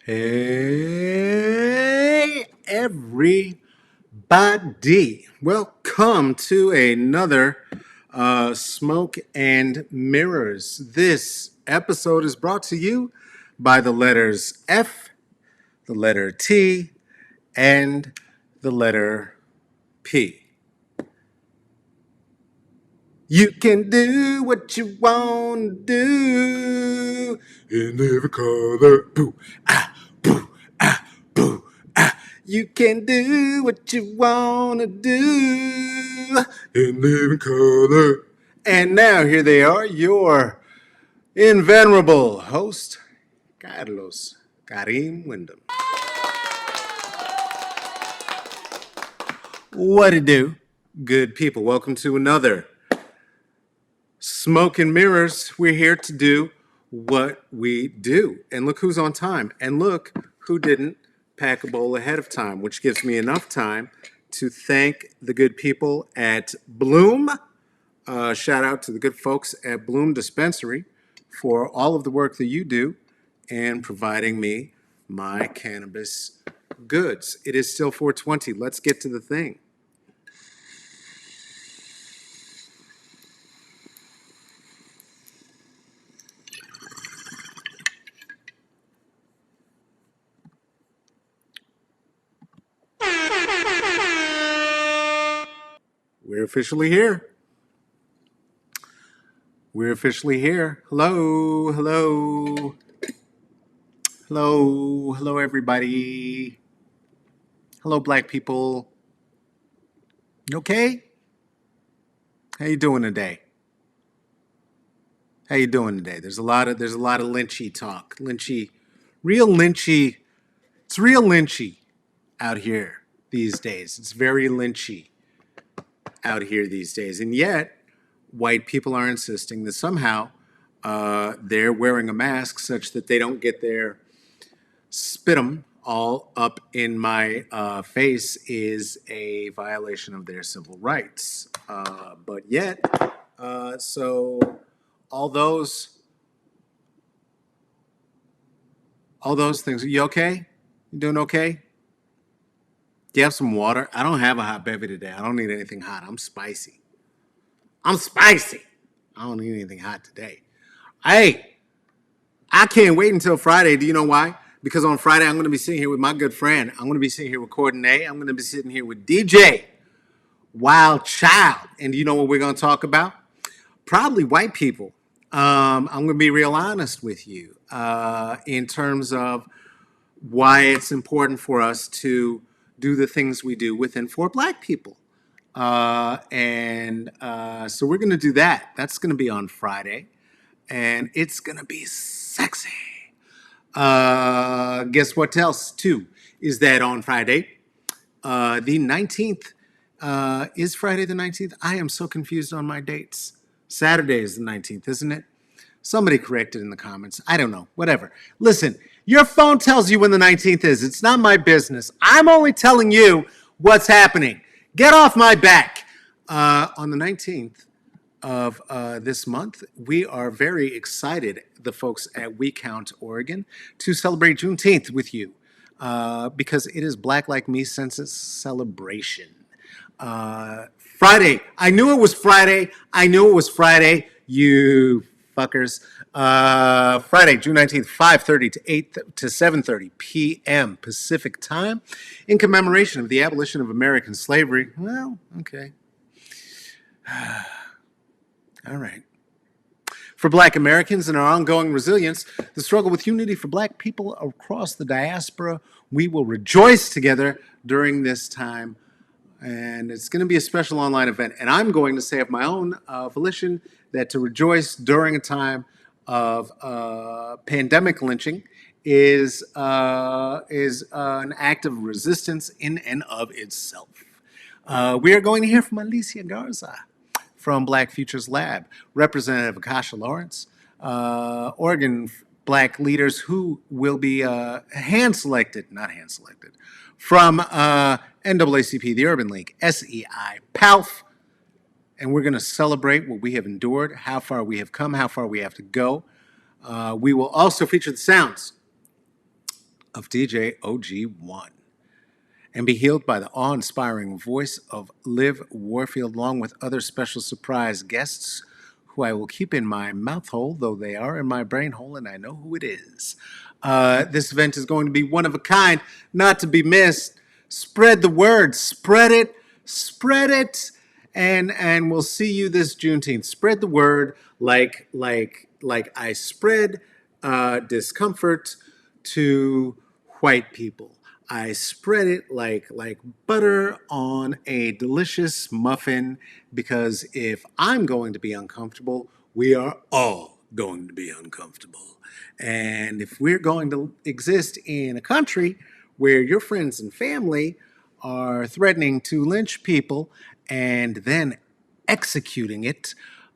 Hey, everybody. Welcome to another Smoke and Mirrors. This episode is brought to you by the letters F, the letter T, and the letter P. You can do what you want to do in every color. Boo, ah, boo, ah, boo, ah. You can do what you want to do in every color. And now here they are, your invenerable host, Carlos Karim Wyndham. What it do, good people? Welcome to another Smoke and Mirrors. We're here to do what we do. And look who's on time. And look who didn't pack a bowl ahead of time, which gives me enough time to thank the good people at Bloom. Shout out to the good folks at Bloom Dispensary for all of the work that you do and providing me my cannabis goods. It is still 420. Let's get to the thing. We're officially here. We're officially here. Hello, hello, hello, everybody. Hello, black people. You okay? How you doing today? How you doing today? There's a lot of lynchy talk. Lynchy, real lynchy. It's real lynchy out here these days. It's very lynchy out here these days, and yet white people are insisting that somehow they're wearing a mask such that they don't get their sputum all up in my face is a violation of their civil rights. But yet, so all those all those things. You okay? You doing okay? Do you have some water? I don't have a hot bevy today. I don't need anything hot. I'm spicy. I'm spicy. I don't need anything hot today. Hey, I can't wait until Friday. Do you know why? Because on Friday, I'm going to be sitting here with my good friend. I'm going to be sitting here with Courtney. I'm going to be sitting here with DJ Wild Child. And do you know what we're going to talk about? Probably white people. I'm going to be real honest with you in terms of why it's important for us to do the things we do within for black people. So we're going to do that. That's going to be on Friday. And it's going to be sexy. Guess what else, too, is that on Friday? The 19th. Is Friday the 19th? I am so confused on my dates. Saturday is the 19th, isn't it? Somebody correct it in the comments. I don't know. Whatever. Listen, your phone tells you when the 19th is. It's not my business. I'm only telling you what's happening. Get off my back. On the 19th of this month, we are very excited, the folks at We Count Oregon, to celebrate Juneteenth with you because it is Black Like Me Census Celebration. Friday. I knew it was Friday. I knew it was Friday. You fuckers. Friday, June 19th, 5:30 to 8 to 7:30 p.m. Pacific time in commemoration of the abolition of American slavery. Well, okay. All right. For Black Americans and our ongoing resilience, the struggle with unity for Black people across the diaspora, we will rejoice together during this time. And it's going to be a special online event. And I'm going to say of my own volition that to rejoice during a time of pandemic lynching is an act of resistance in and of itself. We are going to hear from Alicia Garza from Black Futures Lab, Representative Akasha Lawrence, Oregon Black leaders who will be not hand selected, from NAACP, the Urban League, SEI, PALF, and we're going to celebrate what we have endured, how far we have come, how far we have to go. We will also feature the sounds of DJ OG1 and be healed by the awe-inspiring voice of Liv Warfield, along with other special surprise guests who I will keep in my mouth hole, though they are in my brain hole, and I know who it is. This event is going to be one of a kind, not to be missed. Spread the word, spread it, and we'll see you this Juneteenth. Spread the word like I spread discomfort to white people. I spread it like butter on a delicious muffin, because if I'm going to be uncomfortable, we are all going to be uncomfortable. And if we're going to exist in a country where your friends and family are threatening to lynch people and then executing it,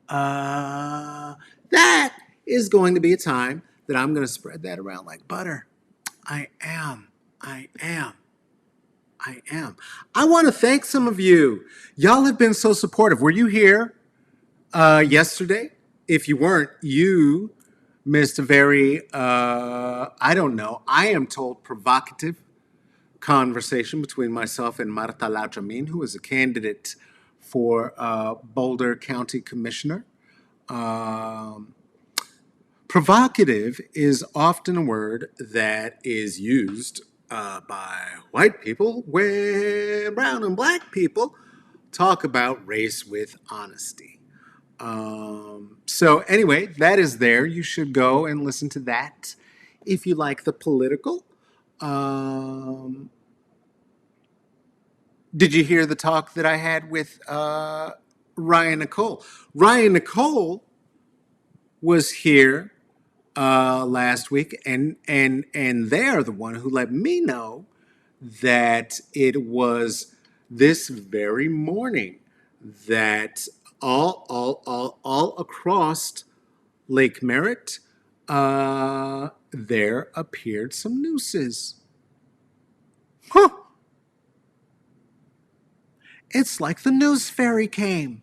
that is going to be a time that I'm going to spread that around like butter. I am. I am. I am. I want to thank some of you. Y'all have been so supportive. Were you here yesterday? If you weren't, you missed a very, I don't know, I am told provocative conversation between myself and Marta Lajamin, who is a candidate for Boulder County Commissioner. Provocative is often a word that is used by white people when brown and black people talk about race with honesty. So anyway, that is there. You should go and listen to that if you like the political. Did you hear the talk that I had with Ryan Nicole? Ryan Nicole was here last week, and they're the one who let me know that it was this very morning that all across Lake Merritt, there appeared some nooses. Huh. It's like the news fairy came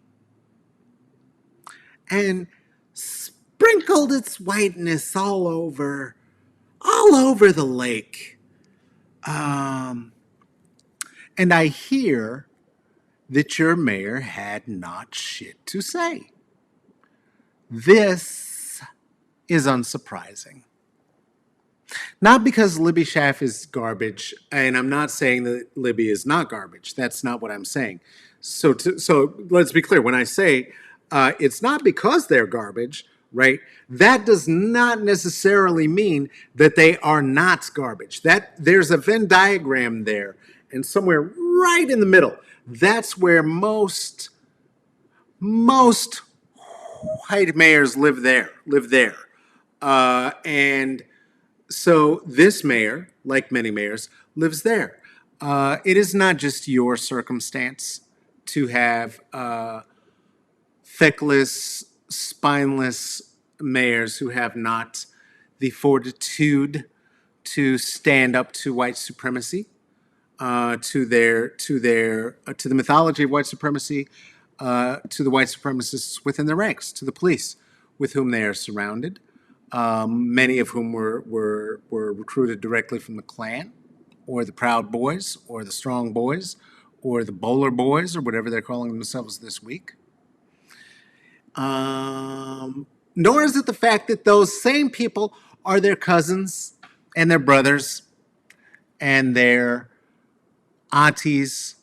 and sprinkled its whiteness all over the lake. And I hear that your mayor had not shit to say. This is unsurprising. Not because Libby Schaff is garbage, and I'm not saying that Libby is not garbage. That's not what I'm saying. So let's be clear. When I say it's not because they're garbage, right? That does not necessarily mean that they are not garbage. That there's a Venn diagram there, and somewhere right in the middle, that's where most white mayors live there. And so this mayor, like many mayors, lives there. It is not just your circumstance to have feckless, spineless mayors who have not the fortitude to stand up to white supremacy, to the mythology of white supremacy, to the white supremacists within their ranks, to the police with whom they are surrounded. Many of whom were recruited directly from the Klan, or the Proud Boys, or the Strong Boys, or the Bowler Boys, or whatever they're calling themselves this week. Nor is it the fact that those same people are their cousins and their brothers and their aunties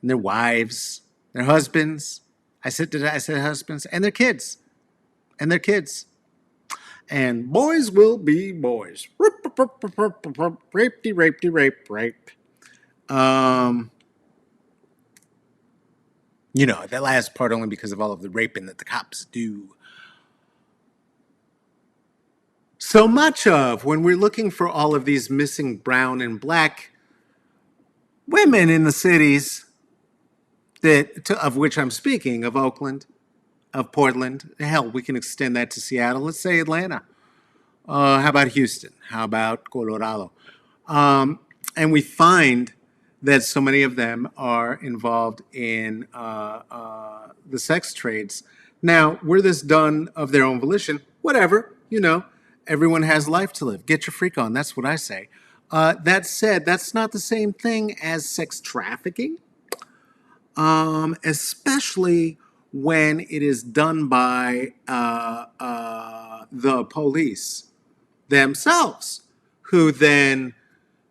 and their wives, their husbands. I said husbands, and their kids, and their kids. And boys will be boys. Rape. You know, that last part only because of all of the raping that the cops do. So much of when we're looking for all of these missing brown and black women in the cities of which I'm speaking, of Oakland, of Portland, hell, we can extend that to Seattle. Let's say Atlanta. How about Houston? How about Colorado? And we find that so many of them are involved in the sex trades. Now, were this done of their own volition? Whatever, you know, everyone has life to live. Get your freak on. That's what I say. That said, that's not the same thing as sex trafficking, especially when it is done by the police themselves, who then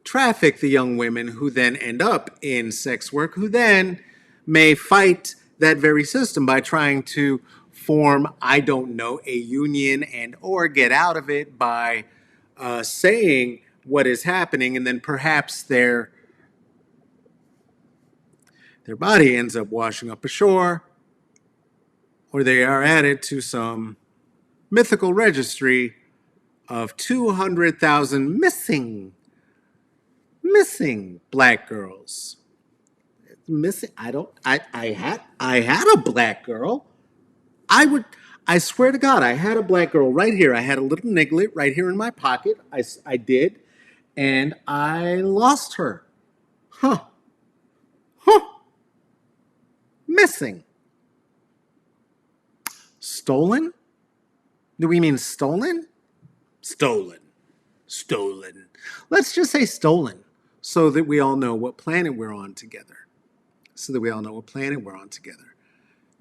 traffic the young women who then end up in sex work, who then may fight that very system by trying to form, I don't know, a union and or get out of it by saying what is happening, and then perhaps their body ends up washing up ashore, or they are added to some mythical registry of 200,000 missing black girls. Missing, I had a black girl. I swear to God, I had a black girl right here. I had a little niglet right here in my pocket. I did, and I lost her. Huh. Huh. Missing. Stolen? Do we mean stolen? Stolen. Stolen. Let's just say stolen so that we all know what planet we're on together. So that we all know what planet we're on together.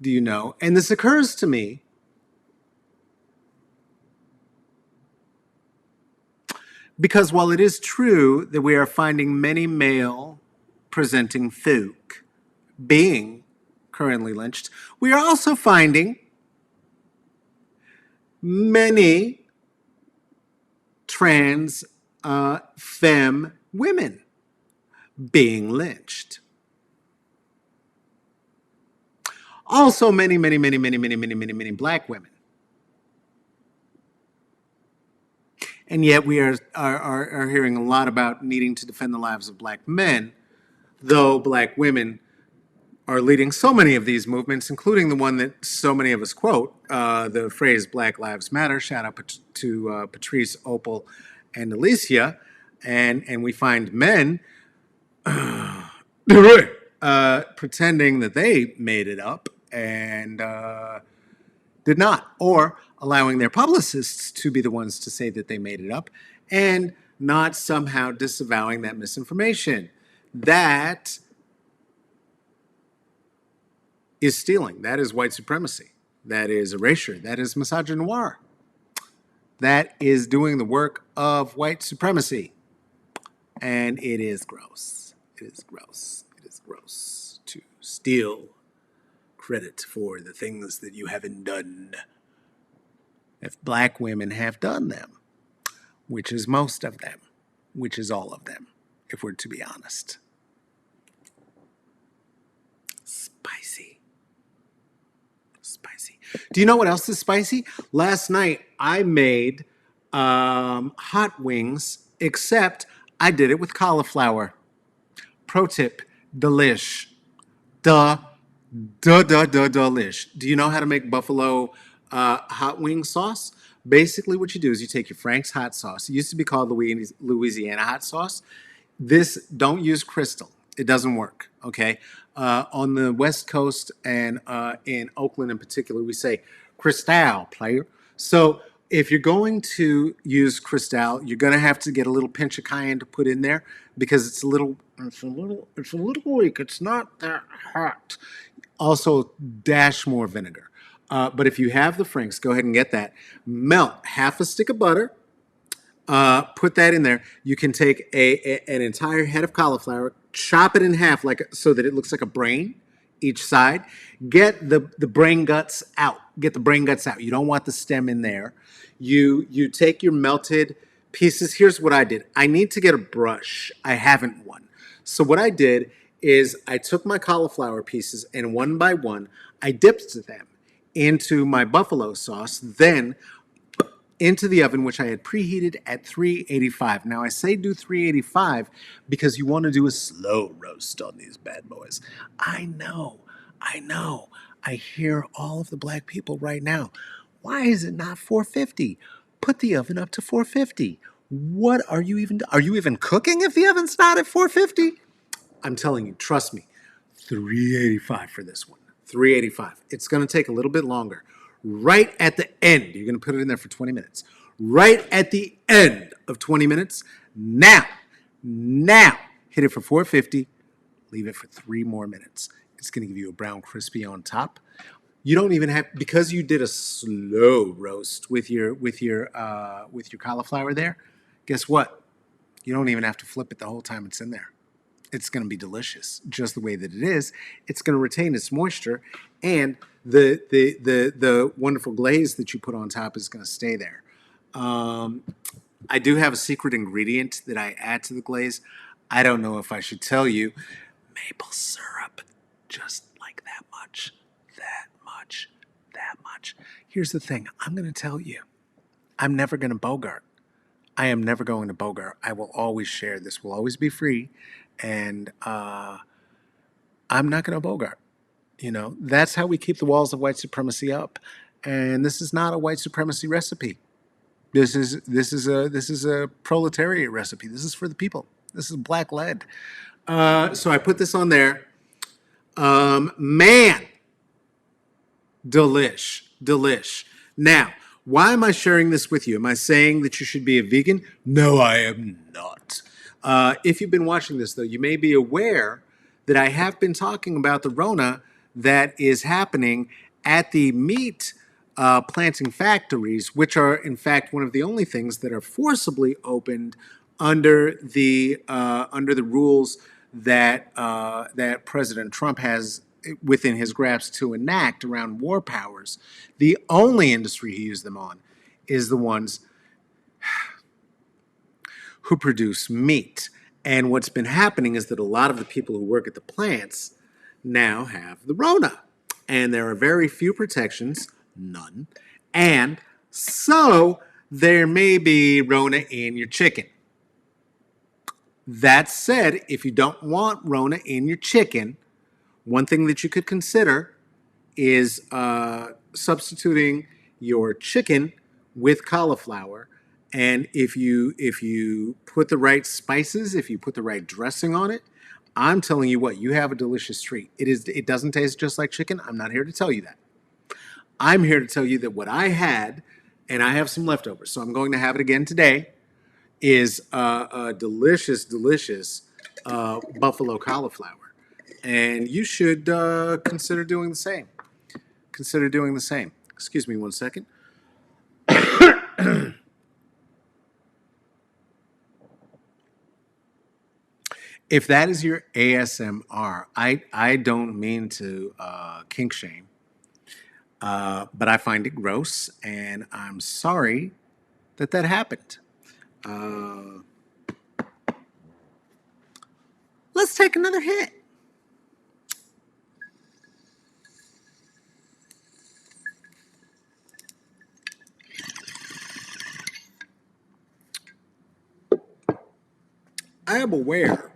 Do you know? And this occurs to me because while it is true that we are finding many male presenting folk being currently lynched, we are also finding many trans femme women being lynched. Also, many black women. And yet we are hearing a lot about needing to defend the lives of black men, though black women are leading so many of these movements, including the one that so many of us quote, the phrase Black Lives Matter. Shout out to Patrice, Opal, and Alicia. And we find men pretending that they made it up and did not, or allowing their publicists to be the ones to say that they made it up and not somehow disavowing that misinformation. That is stealing. That is white supremacy. That is erasure. That is misogynoir. That is doing the work of white supremacy. And it is gross. It is gross. It is gross to steal credit for the things that you haven't done. If black women have done them, which is most of them, which is all of them, if we're to be honest. Spicy. Spicy. Do you know what else is spicy? Last night I made hot wings, except I did it with cauliflower. Pro tip, delish. Delish. Do you know how to make buffalo hot wing sauce? Basically, what you do is you take your Frank's hot sauce. It used to be called Louisiana hot sauce. This, don't use Crystal. It doesn't work, okay? On the West Coast and in Oakland in particular, we say Cristal, player. So if you're going to use Cristal, you're going to have to get a little pinch of cayenne to put in there because it's a little weak. It's not that hot. Also, dash more vinegar. But if you have the Franks, go ahead and get that. Melt half a stick of butter. Put that in there. You can take an entire head of cauliflower, chop it in half so that it looks like a brain each side. Get the brain guts out. Get the brain guts out. You don't want the stem in there. You take your melted pieces. Here's what I did. I need to get a brush. I haven't one. So what I did is I took my cauliflower pieces and one by one, I dipped them into my buffalo sauce, then into the oven, which I had preheated at 385. Now, I say do 385 because you want to do a slow roast on these bad boys. I know. I hear all of the black people right now. Why is it not 450? Put the oven up to 450. What are you even cooking if the oven's not at 450? I'm telling you, trust me, 385 for this one. 385. It's going to take a little bit longer. Right at the end, you're going to put it in there for 20 minutes. Right at the end of 20 minutes, now Now, hit it for 450. Leave it for 3 more minutes. It's going to give you a brown crispy on top. You don't even have, because you did a slow roast with your cauliflower there. Guess what? You don't even have to flip it the whole time it's in there. It's going to be delicious just the way that it is. It's going to retain its moisture, and the wonderful glaze that you put on top is going to stay there. I do have a secret ingredient that I add to the glaze. I don't know if I should tell you. Maple syrup, just like that much, that much, that much. Here's the thing. I'm going to tell you. I'm never going to bogart. I am never going to bogart. I will always share. This will always be free, and I'm not going to bogart. That's how we keep the walls of white supremacy up. And this is not a white supremacy recipe. This is a proletariat recipe. This is for the people. This is black lead. So I put this on there. Man, delish. Now, why am I sharing this with you? Am I saying that you should be a vegan? No, I am not. If you've been watching this, though, you may be aware that I have been talking about the Rona that is happening at the meat planting factories, which are, in fact, one of the only things that are forcibly opened under the rules that President Trump has within his grasp to enact around war powers. The only industry he used them on is the ones who produce meat. And what's been happening is that a lot of the people who work at the plants now have the Rona. And there are very few protections, none. And so there may be Rona in your chicken. That said, if you don't want Rona in your chicken, one thing that you could consider is substituting your chicken with cauliflower. And if you put the right spices, if you put the right dressing on it, I'm telling you what, you have a delicious treat. It doesn't taste just like chicken. I'm not here to tell you that. I'm here to tell you that what I had, and I have some leftovers, so I'm going to have it again today, is a delicious buffalo cauliflower. And you should consider doing the same. Excuse me one second. If that is your ASMR, I don't mean to kink shame, but I find it gross, and I'm sorry that happened. Let's take another hit. I am aware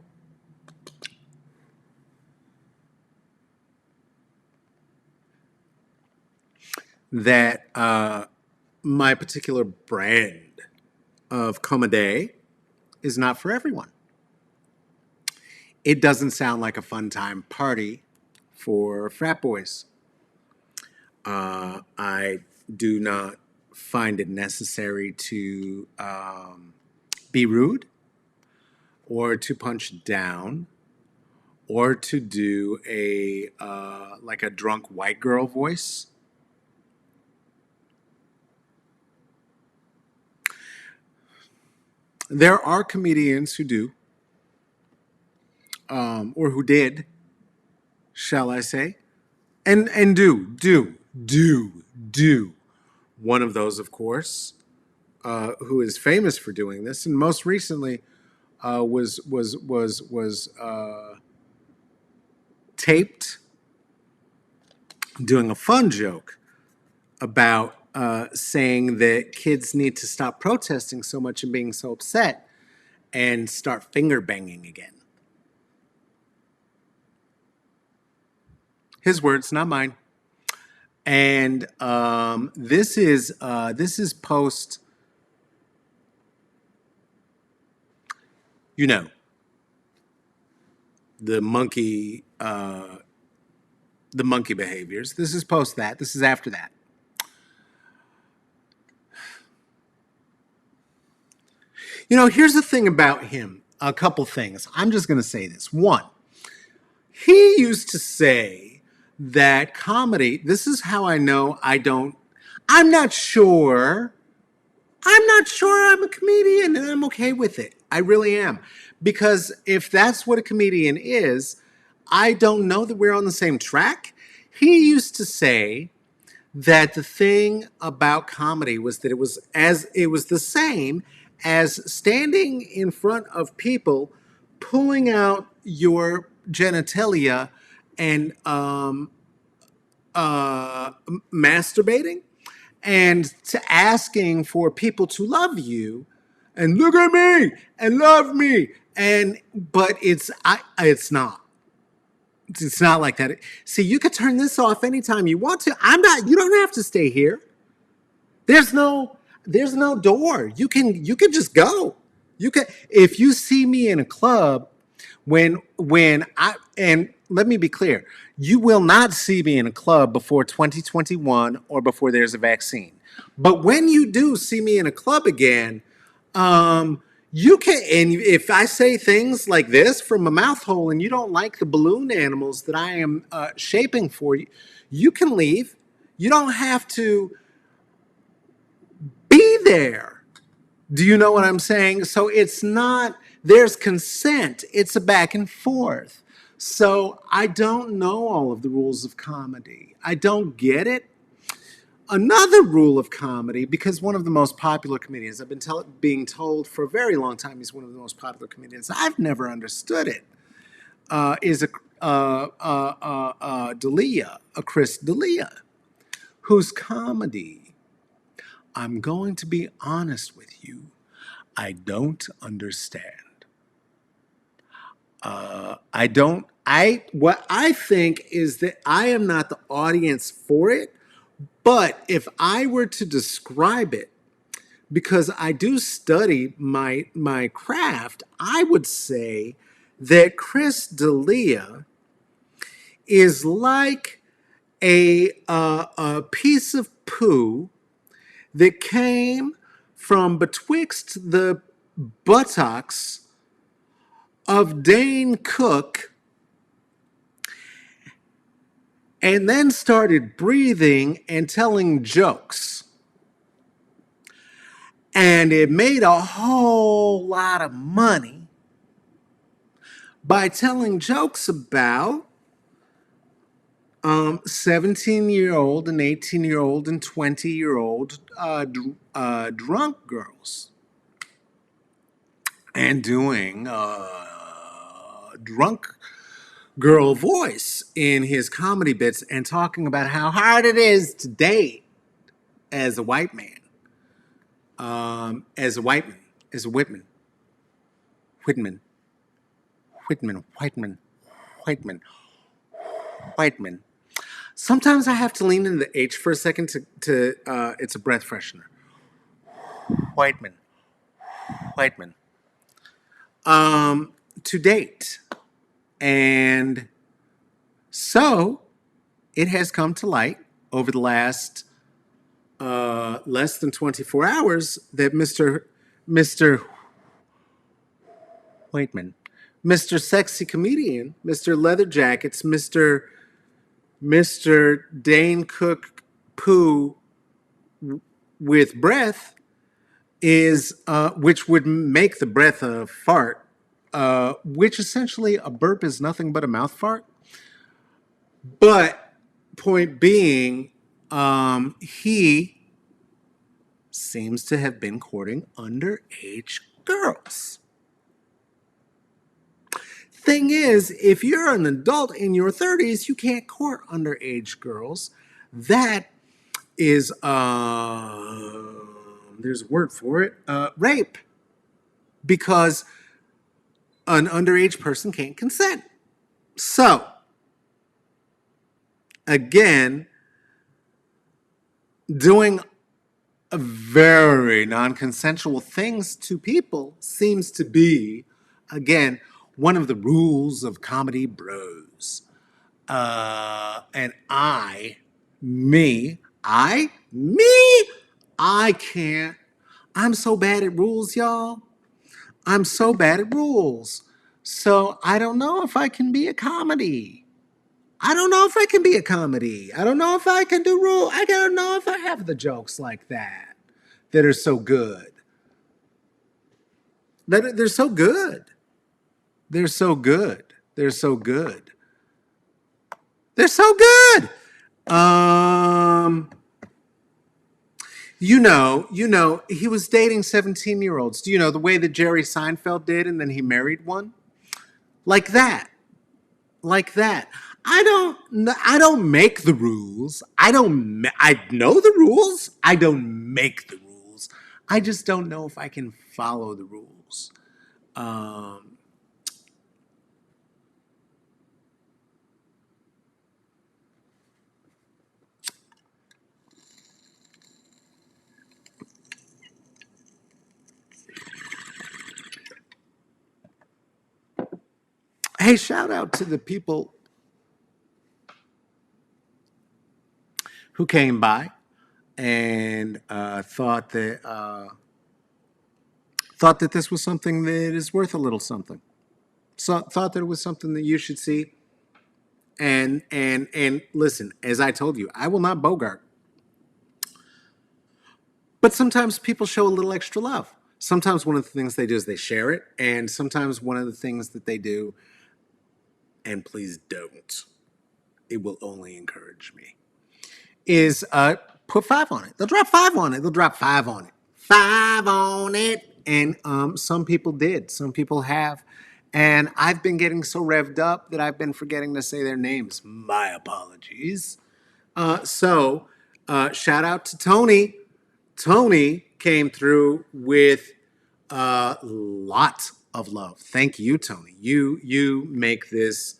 that my particular brand of comedy is not for everyone. It doesn't sound like a fun time party for frat boys. I do not find it necessary to be rude or to punch down or to do a like a drunk white girl voice. There are comedians who do, or who did, shall I say, and do. One of those, of course, who is famous for doing this, and most recently was taped doing a fun joke about saying that kids need to stop protesting so much and being so upset and start finger banging again. His words, not mine. And this is post, the monkey behaviors. This is post that. This is after that. Here's the thing about him. a couple things. I'm just going to say this. One, he used to say that comedy, this is how I know I'm not sure. I'm not sure I'm a comedian and I'm okay with it. I really am. Because if that's what a comedian is, I don't know that we're on the same track. He used to say that the thing about comedy was that it was the same as standing in front of people, pulling out your genitalia and masturbating, and to asking for people to love you and look at me and love me. And but it's not. It's not like that. See, you could turn this off anytime you want to. You don't have to stay here. There's no door. You can just go. You can if you see me in a club when I and let me be clear, you will not see me in a club before 2021 or before there's a vaccine. But when you do see me in a club again, you can, and if I say things like this from a mouth hole and you don't like the balloon animals that I am shaping for you, you can leave. You don't have to be there. Do you know what I'm saying? So it's not, there's consent, it's a back and forth. So I don't know all of the rules of comedy. I don't get it. Another rule of comedy, because one of the most popular comedians, I've been being told for a very long time he's one of the most popular comedians. I've never understood it. Is D'Elia, a Chris D'Elia, whose comedy, I'm going to be honest with you, I don't understand. I don't. What I think is that I am not the audience for it, but if I were to describe it, because I do study my craft, I would say that Chris D'Elia is like a piece of poo that came from betwixt the buttocks of Dane Cook and then started breathing and telling jokes. And it made a whole lot of money by telling jokes about 17-year-old and 18-year-old and 20-year-old drunk girls and doing drunk girl voice in his comedy bits and talking about how hard it is to date as a white man, as a white man, as a Whitman, Whitman, Whitman, Whiteman, Whiteman, Whiteman. Sometimes I have to lean into the H for a second to it's a breath freshener. Whiteman, Whiteman. To date. And so it has come to light over the last less than 24 hours that Mr. Whiteman, Mr. Sexy Comedian, Mr. Leather Jackets, Mr. Dane Cook Poo with breath is which would make the breath a fart, which essentially a burp is nothing but a mouth fart. But point being, he seems to have been courting underage girls. Thing is, if you're an adult in your 30s, you can't court underage girls. That is, there's a word for it, rape. Because an underage person can't consent. So, again, doing very non-consensual things to people seems to be, again, one of the rules of comedy bros. And I can't. I'm so bad at rules, y'all. I'm so bad at rules. So I don't know if I can be a comedy. I don't know if I can be a comedy. I don't know if I can do rule. I don't know if I have the jokes like that are so good. They're so good. They're so good. They're so good. They're so good. Um, he was dating 17-year-olds. Do you know the way that Jerry Seinfeld did and then he married one? Like that. Like that. I don't make the rules. I know the rules. I don't make the rules. I just don't know if I can follow the rules. Um, hey, shout out to the people who came by and thought that this was something that is worth a little something. So thought that it was something that you should see. And listen, as I told you, I will not bogart. But sometimes people show a little extra love. Sometimes one of the things they do is they share it, and sometimes one of the things that they do, and please don't, it will only encourage me, is put five on it. They'll drop five on it. They'll drop five on it. Five on it. And some people did. Some people have. And I've been getting so revved up that I've been forgetting to say their names. My apologies. Shout out to Tony. Tony came through with a lot of love. Thank you, Tony. You make this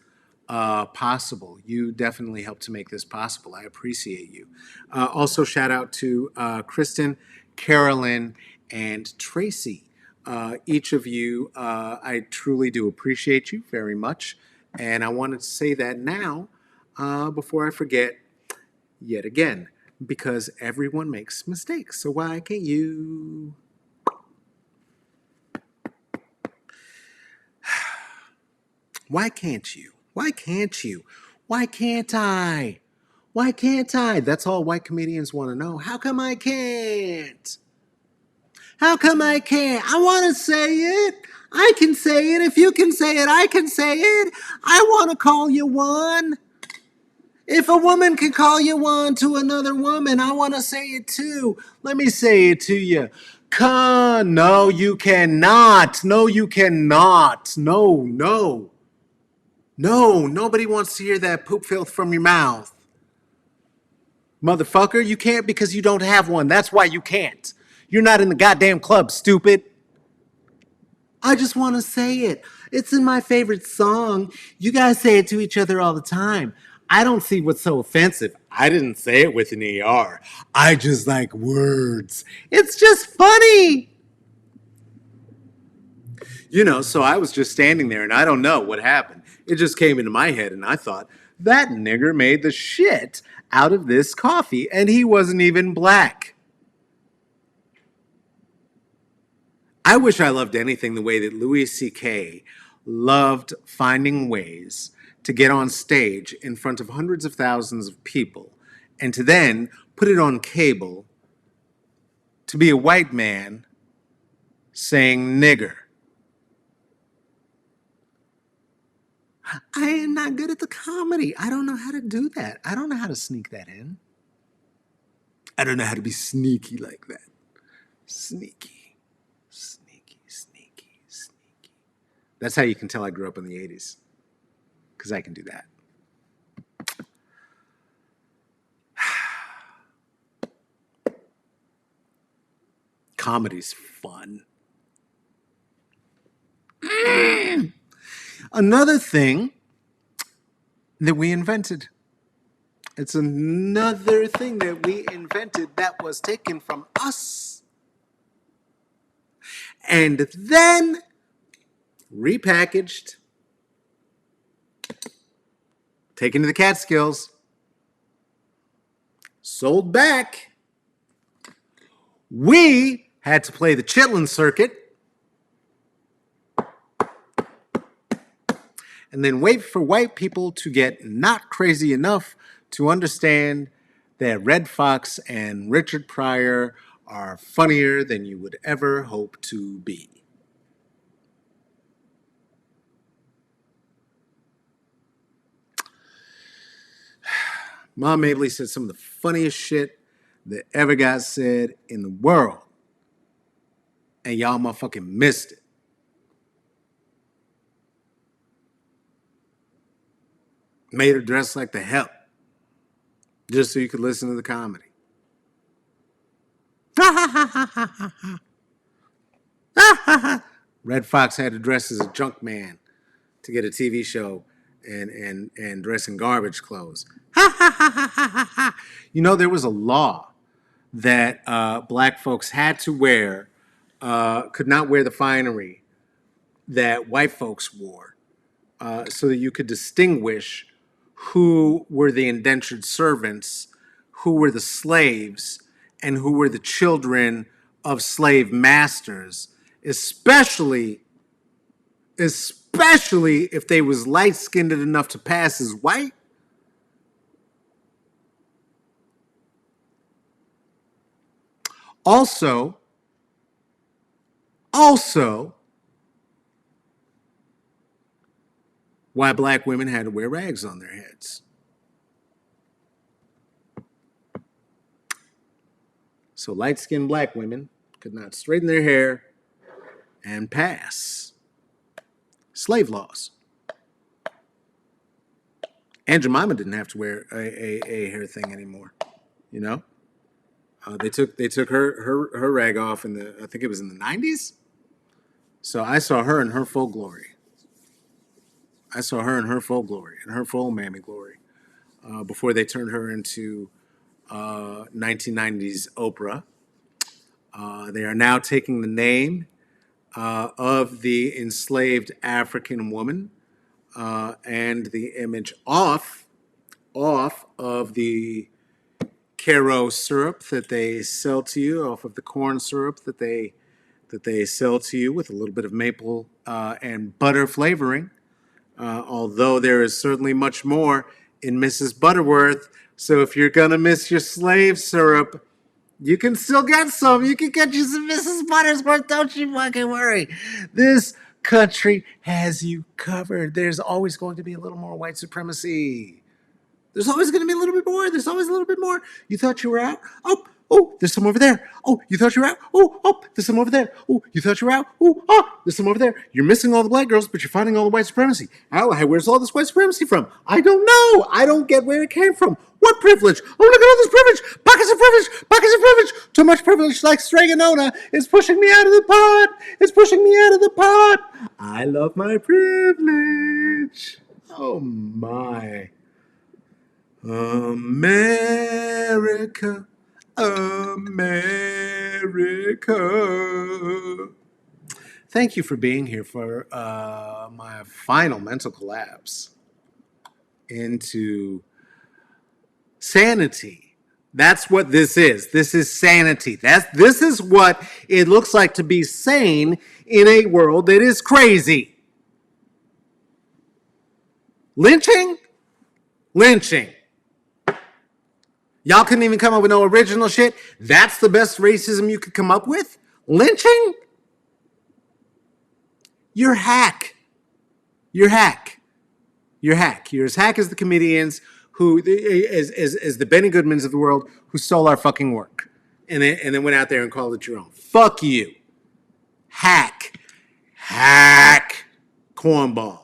possible. You definitely helped to make this possible. I appreciate you. Also, shout out to Kristen, Carolyn, and Tracy. Each of you, I truly do appreciate you very much. And I wanted to say that now before I forget yet again, because everyone makes mistakes. So why can't you? Why can't you? Why can't you? Why can't I? Why can't I? That's all white comedians want to know. How come I can't? How come I can't? I want to say it. I can say it. If you can say it, I can say it. I want to call you one. If a woman can call you one to another woman, I want to say it too. Let me say it to you. No, you cannot. No, you cannot. No, no. No, nobody wants to hear that poop filth from your mouth. Motherfucker, you can't because you don't have one. That's why you can't. You're not in the goddamn club, stupid. I just want to say it. It's in my favorite song. You guys say it to each other all the time. I don't see what's so offensive. I didn't say it with an ER. I just like words. It's just funny. So I was just standing there and I don't know what happened. It just came into my head and I thought, that nigger made the shit out of this coffee and he wasn't even black. I wish I loved anything the way that Louis C.K. loved finding ways to get on stage in front of hundreds of thousands of people and to then put it on cable to be a white man saying nigger. I am not good at the comedy. I don't know how to do that. I don't know how to sneak that in. I don't know how to be sneaky like that. Sneaky, sneaky, sneaky, sneaky. That's how you can tell I grew up in the 80s. Because I can do that. Comedy's fun. Another thing that we invented. It's another thing that we invented that was taken from us and then repackaged, taken to the Catskills, sold back. We had to play the Chitlin circuit. and then wait for white people to get not crazy enough to understand that Red Fox and Richard Pryor are funnier than you would ever hope to be. Mom Mabley said some of the funniest shit that ever got said in the world. And y'all motherfucking missed it. Made her dress like the hell. Just so you could listen to the comedy. Red Fox had to dress as a junk man to get a TV show and dress in garbage clothes. You know, there was a law that black folks had to wear, could not wear the finery that white folks wore, so that you could distinguish who were the indentured servants, who were the slaves, and who were the children of slave masters, especially if they was light-skinned enough to pass as white. Also, why black women had to wear rags on their heads. So light-skinned black women could not straighten their hair and pass. Slave laws. Aunt Jemima didn't have to wear a hair thing anymore. You know, they took her rag off in the, I think it was in the 90s. So I saw her in her full glory. I saw her in her full glory, in her full mammy glory, before they turned her into 1990s Oprah. They are now taking the name of the enslaved African woman and the image off of the Caro syrup that they sell to you, off of the corn syrup that they sell to you with a little bit of maple and butter flavoring. Although there is certainly much more in Mrs. Butterworth. So if you're gonna miss your slave syrup, you can still get some. You can get you some Mrs. Butterworth. Don't you fucking worry. This country has you covered. There's always going to be a little more white supremacy. There's always going to be a little bit more. There's always a little bit more. You thought you were out? Oh, there's some over there. Oh, you thought you were out? Oh, there's some over there. Oh, you thought you were out? There's some over there. You're missing all the black girls, but you're finding all the white supremacy. Where's all this white supremacy from? I don't know. I don't get where it came from. What privilege? Oh, look at all this privilege. Pockets of privilege. Pockets of privilege. Too much privilege, like Straganona, is pushing me out of the pot. It's pushing me out of the pot. I love my privilege. Oh, my. America, America. Thank you for being here for my final mental collapse into sanity. That's what this is. This is sanity. This is what it looks like to be sane in a world that is crazy. Lynching? Lynching. Y'all couldn't even come up with no original shit. That's the best racism you could come up with? Lynching? You're hack. You're hack. You're hack. You're as hack as the comedians who, as the Benny Goodmans of the world who stole our fucking work and then went out there and called it your own. Fuck you. Hack. Hack. Cornball.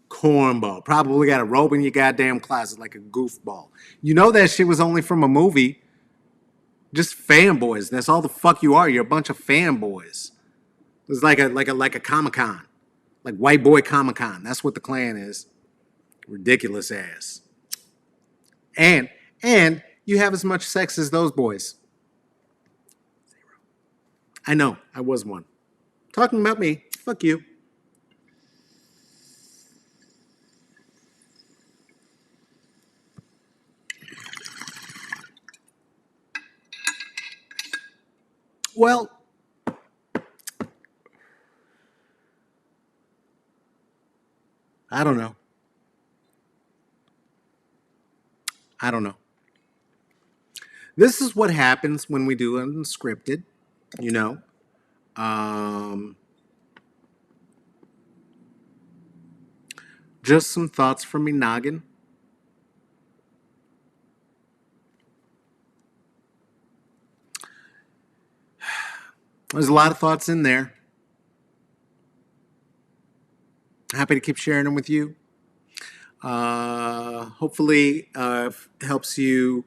Cornball. Probably got a robe in your goddamn closet like a goofball. You know that shit was only from a movie. Just fanboys. That's all the fuck you are. You're a bunch of fanboys. It's like a Comic-Con. Like white boy Comic-Con. That's what the Klan is. Ridiculous ass. And you have as much sex as those boys. Zero. I know. I was one. Talking about me. Fuck you. Well, I don't know. I don't know. This is what happens when we do unscripted, you know. Um, just some thoughts from me noggin. There's a lot of thoughts in there. Happy to keep sharing them with you. Hopefully, helps you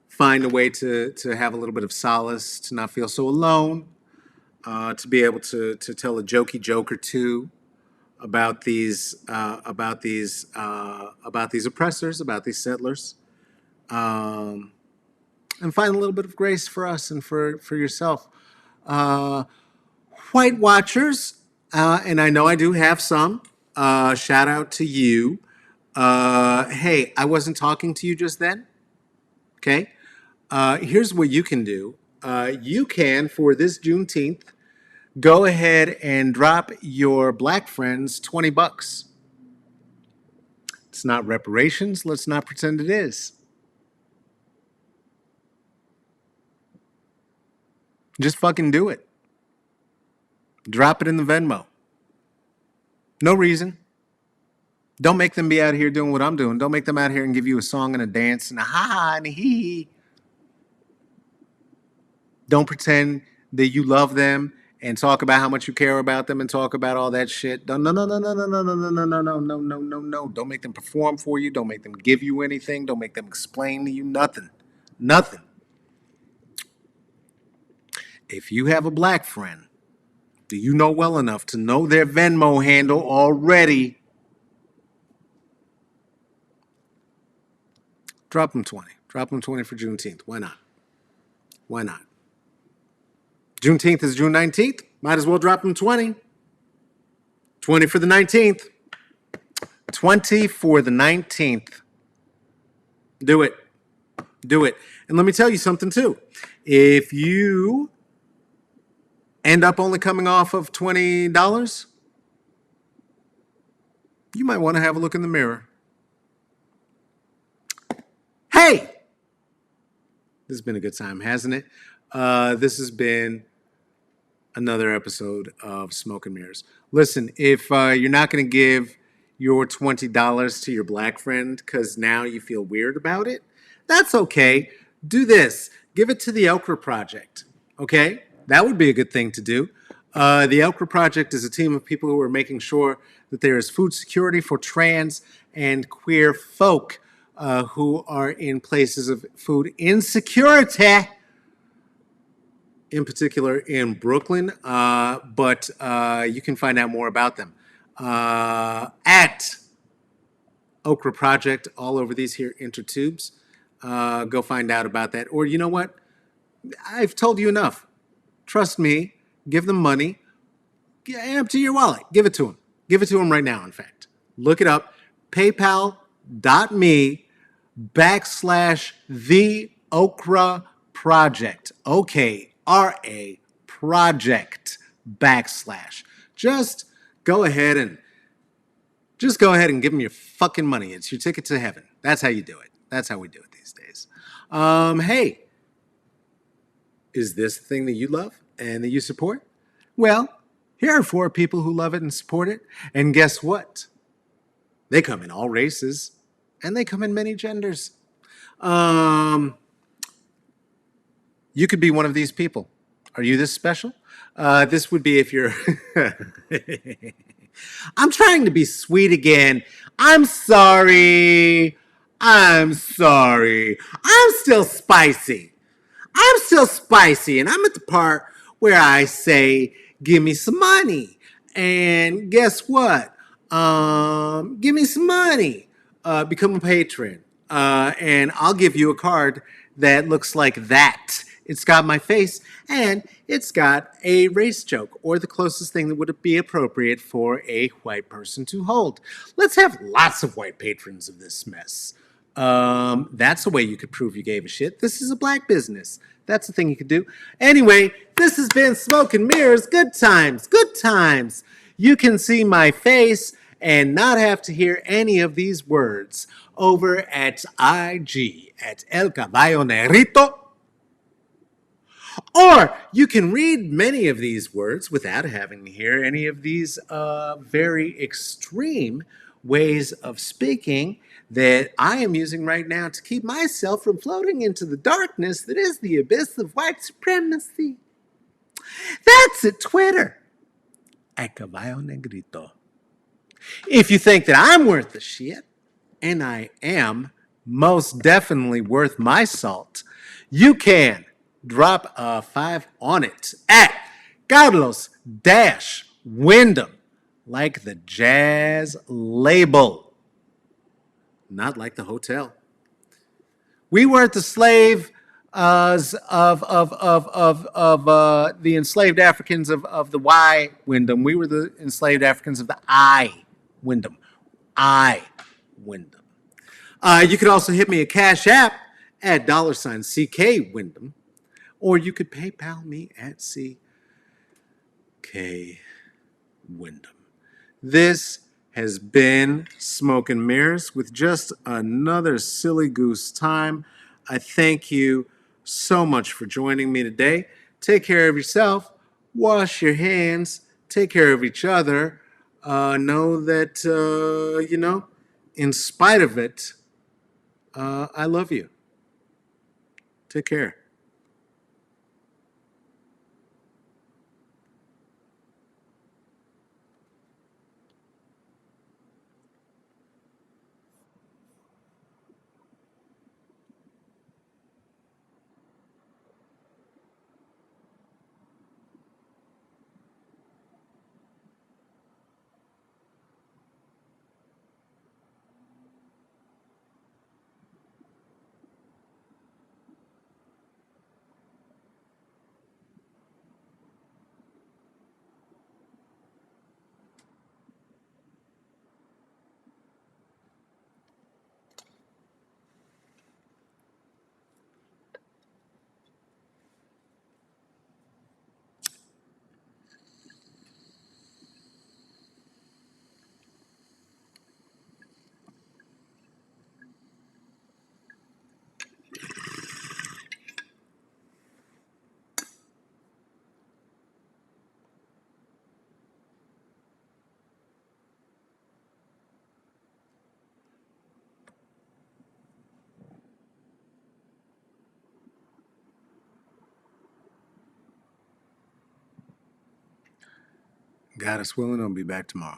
find a way to have a little bit of solace, to not feel so alone, to be able to tell a jokey joke or two about these oppressors, about these settlers, um, and find a little bit of grace for us and for yourself. Uh, White Watchers, and I know I do have some. Shout out to you. Hey, I wasn't talking to you just then. Okay. Here's what you can do. You can, for this Juneteenth, go ahead and drop your black friends $20. It's not reparations. Let's not pretend it is. Just fucking do it. Drop it in the Venmo. No reason. Don't make them be out here doing what I'm doing. Don't make them out here and give you a song and a dance and a ha ha and a hee hee. Don't pretend that you love them and talk about how much you care about them and talk about all that shit. No, no, no, no, no, no, no, no, no, no, no, no, no, no, no, no. Don't make them perform for you. Don't make them give you anything. Don't make them explain to you nothing. Nothing. If you have a black friend, do you know well enough to know their Venmo handle already? Drop them 20. Drop them 20 for Juneteenth. Why not? Why not? Juneteenth is June 19th. Might as well drop them 20. 20 for the 19th. 20 for the 19th. Do it. Do it. And let me tell you something too. If you end up only coming off of $20, you might want to have a look in the mirror. Hey! This has been a good time, hasn't it? This has been another episode of Smoke and Mirrors. Listen, if you're not going to give your $20 to your black friend because now you feel weird about it, that's okay. Do this. Give it to the Okra Project, okay? That would be a good thing to do. The Okra Project is a team of people who are making sure that there is food security for trans and queer folk who are in places of food insecurity, in particular in Brooklyn, but you can find out more about them at Okra Project all over these here intertubes. Go find out about that. Or you know what? I've told you enough. Trust me. Give them money. Empty your wallet. Give it to them. Give it to them right now, in fact. Look it up. PayPal.me/the Okra Project. OKRA Project / Just go ahead and give them your fucking money. It's your ticket to heaven. That's how you do it. That's how we do it these days. Hey, is this the thing that you love and that you support? Well, here are 4 people who love it and support it. And guess what? They come in all races and they come in many genders. You could be one of these people. Are you this special? This would be if you're... I'm trying to be sweet again. I'm sorry. I'm sorry. I'm still spicy. And I'm at the part where I say, give me some money. And guess what? Give me some money. Become a patron. And I'll give you a card that looks like that. It's got my face and it's got a race joke or the closest thing that would be appropriate for a white person to hold. Let's have lots of white patrons of this mess. That's a way you could prove you gave a shit. This is a black business. That's the thing you could do. Anyway, this has been Smoke and Mirrors. Good times. Good times. You can see my face and not have to hear any of these words over at IG at El Caballo Negrito. Or you can read many of these words without having to hear any of these very extreme ways of speaking that I am using right now to keep myself from floating into the darkness that is the abyss of white supremacy. That's at Twitter, at Caballo Negrito. If you think that I'm worth the shit, and I am most definitely worth my salt, you can drop a 5 on it at Carlos Wyndham, like the jazz label, not like the hotel. We weren't the slave of the enslaved Africans of the Y Wyndham. We were the enslaved Africans of the I Wyndham. I Wyndham. You could also hit me a Cash App at $CK Wyndham, or you could PayPal me at CK Wyndham. This has been Smoke and Mirrors with just another silly goose time. I thank you so much for joining me today. Take care of yourself. Wash your hands. Take care of each other. Know that, in spite of it, I love you. Take care. God is willing, I'll be back tomorrow.